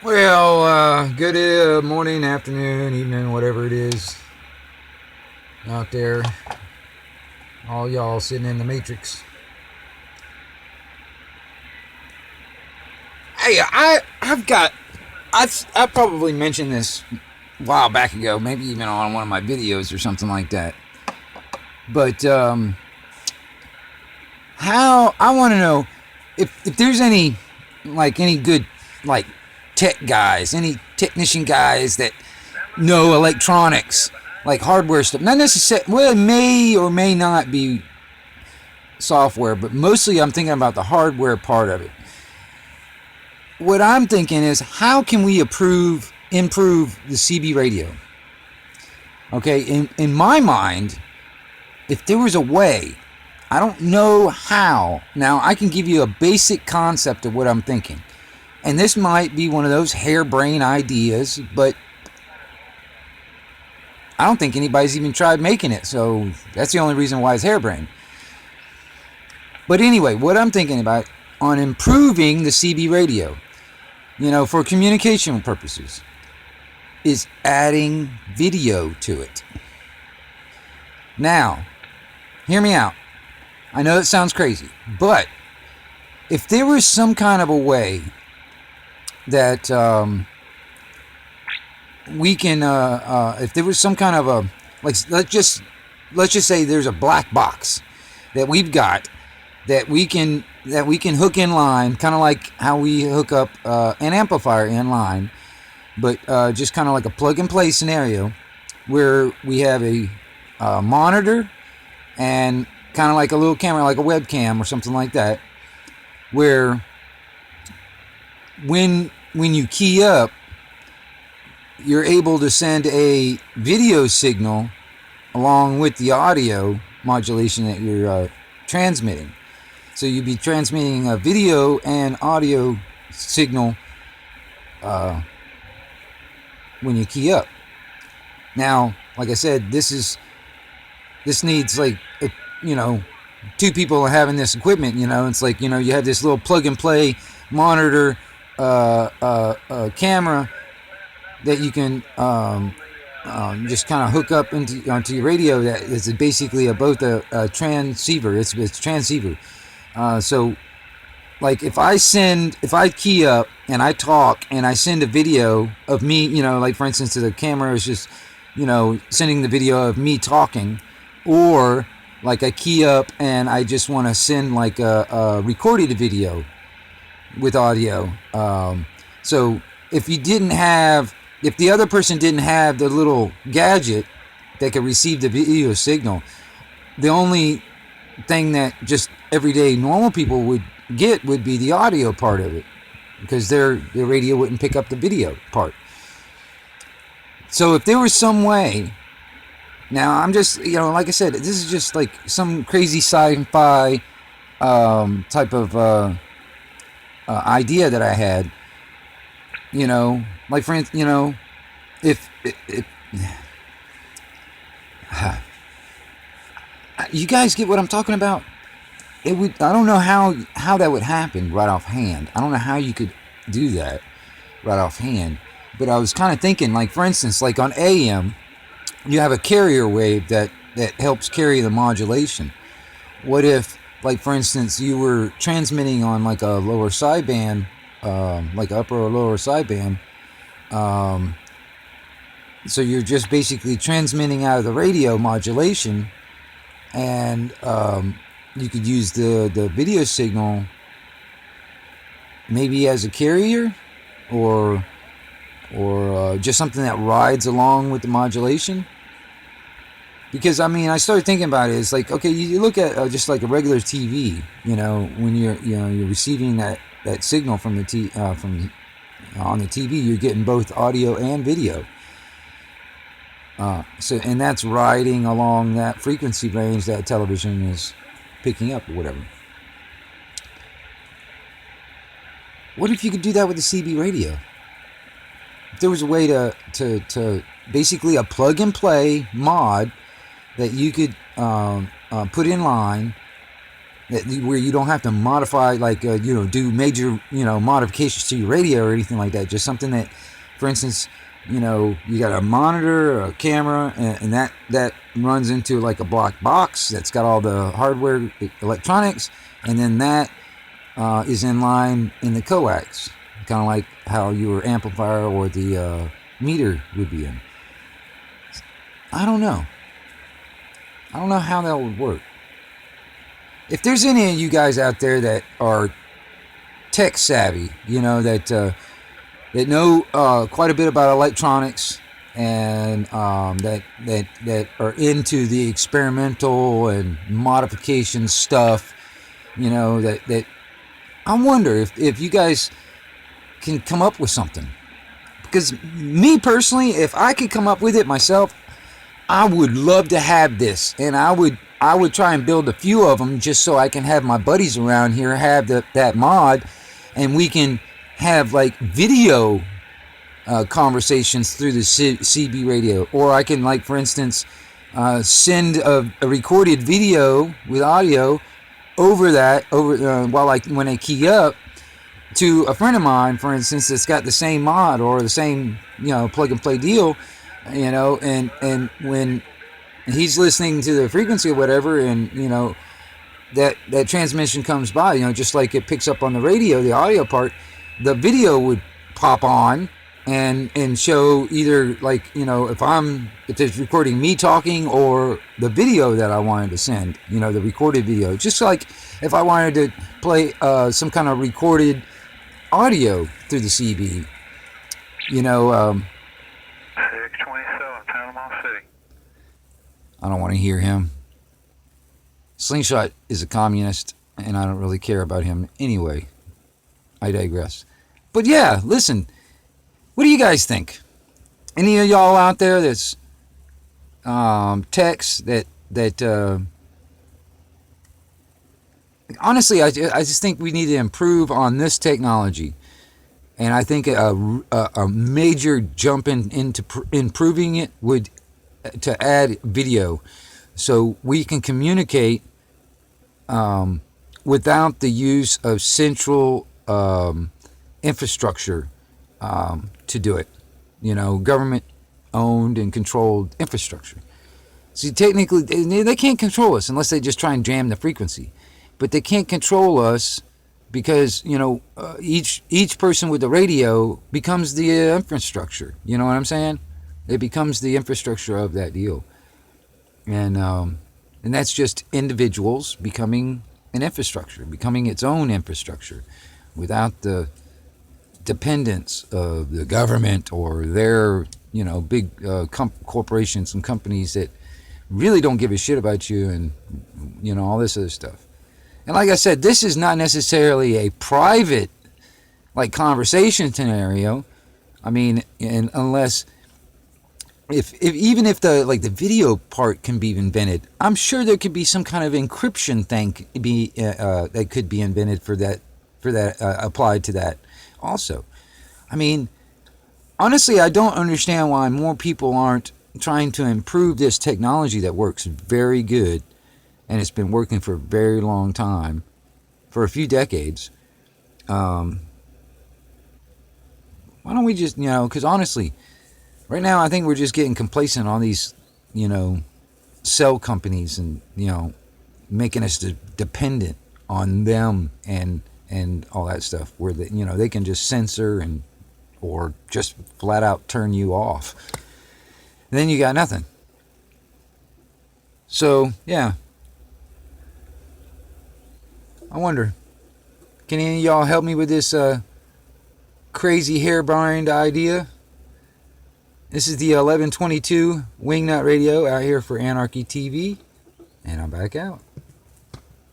Well, good morning, afternoon, evening, whatever it is out there. All y'all sitting in the Matrix. Hey, I've probably mentioned this a while back ago, maybe even on one of my videos or something like that. But how I want to know if there's any good like tech guys, any technician guys that know electronics, like hardware stuff. Not necessarily, well, it may or may not be software, but mostly I'm thinking about the hardware part of it. What I'm thinking is, how can we improve the CB radio? Okay, in my mind, if there was a way, I don't know how. Now, I can give you a basic concept of what I'm thinking. And this might be one of those harebrained ideas, but I don't think anybody's even tried making it, so that's the only reason why it's harebrained. But anyway, what I'm thinking about on improving the CB radio, for communication purposes, is adding video to it. Now, hear me out. I know it sounds crazy, but if there was some kind of a way that we can, if there was some kind of a, like, let's just say there's a black box that we've got that we can hook in line, kind of like how we hook up an amplifier in line, but just kind of like a plug and play scenario where we have a monitor and kind of like a little camera, like a webcam or something like that, where when you key up, you're able to send a video signal along with the audio modulation that you're transmitting. So you'd be transmitting a video and audio signal when you key up. Now, like I said, this needs like two people having this equipment. It's like you have this little plug and play monitor camera that you can just kind of hook up onto your radio. That is basically both a transceiver. It's transceiver. So, like if I key up and I talk and I send a video of me, like for instance, to the camera is just, sending the video of me talking, or like I key up and I just want to send like a recorded video with audio. So if the other person didn't have the little gadget that could receive the video signal, the only thing that just everyday normal people would get would be the audio part of it, because their radio wouldn't pick up the video part. So if there was some way, now I'm just, like I said, this is just like some crazy sci-fi type of idea that I had, like for instance, if you guys get what I'm talking about? I don't know how that would happen right offhand. I don't know how you could do that right offhand. But I was kind of thinking, like for instance, like on AM, you have a carrier wave that helps carry the modulation. What if, like for instance, you were transmitting on like a lower sideband, like upper or lower sideband, so you're just basically transmitting out of the radio modulation, and you could use the video signal maybe as a carrier, or just something that rides along with the modulation. Because I started thinking about it. It's like, okay, you look at just like a regular TV. When you're receiving that signal from the on the TV, you're getting both audio and video. And that's riding along that frequency range that television is picking up or whatever. What if you could do that with the CB radio? If there was a way to basically a plug and play mod that you could put in line where you don't have to modify, like, do major, modifications to your radio or anything like that. Just something that, for instance, you got a monitor, a camera, and that runs into like a black box that's got all the hardware electronics, and then that is in line in the coax, kind of like how your amplifier or the meter would be in. I don't know how that would work. If there's any of you guys out there that are tech savvy, that know quite a bit about electronics, and that are into the experimental and modification stuff, that I wonder if you guys can come up with something. Because me personally, if I could come up with it myself, I would love to have this, and I would try and build a few of them just so I can have my buddies around here have that mod, and we can have like video conversations through the CB radio. Or I can, like, for instance, send a recorded video with audio over while when I key up to a friend of mine, for instance, that's got the same mod or the same plug and play deal, and when he's listening to the frequency or whatever, and that transmission comes by, just like it picks up on the radio, the audio part, the video would pop on and show either, like, if it's recording me talking or the video that I wanted to send, the recorded video. Just like if I wanted to play some kind of recorded audio through the CB, 627 Panama City. I don't want to hear him. Slingshot is a communist, and I don't really care about him anyway. I digress. But yeah, listen, what do you guys think? Any of y'all out there that's techs that honestly, I just think we need to improve on this technology. And I think a major jump into improving it would to add video, so we can communicate without the use of central infrastructure to do it. Government owned and controlled infrastructure. See, technically, they can't control us unless they just try and jam the frequency. But they can't control us because, each person with the radio becomes the infrastructure. You know what I'm saying? It becomes the infrastructure of that deal. And that's just individuals becoming an infrastructure, becoming its own infrastructure without the dependence of the government or their, big corporations and companies that really don't give a shit about you and, all this other stuff. And like I said, this is not necessarily a private, like, conversation scenario. I mean, and unless, even if the video part can be invented, I'm sure there could be some kind of encryption thing that could be invented for that applied to that also. I mean, honestly, I don't understand why more people aren't trying to improve this technology that works very good, and it's been working for a very long time, for a few decades. Why don't we just, because honestly, right now I think we're just getting complacent on these, cell companies and, making us dependent on them and all that stuff, where they can just censor or just flat out turn you off. And then you got nothing. So, yeah. I wonder, can any of y'all help me with this crazy harebrained idea? This is the 1122 Wingnut Radio out here for Anarchy TV, and I'm back out.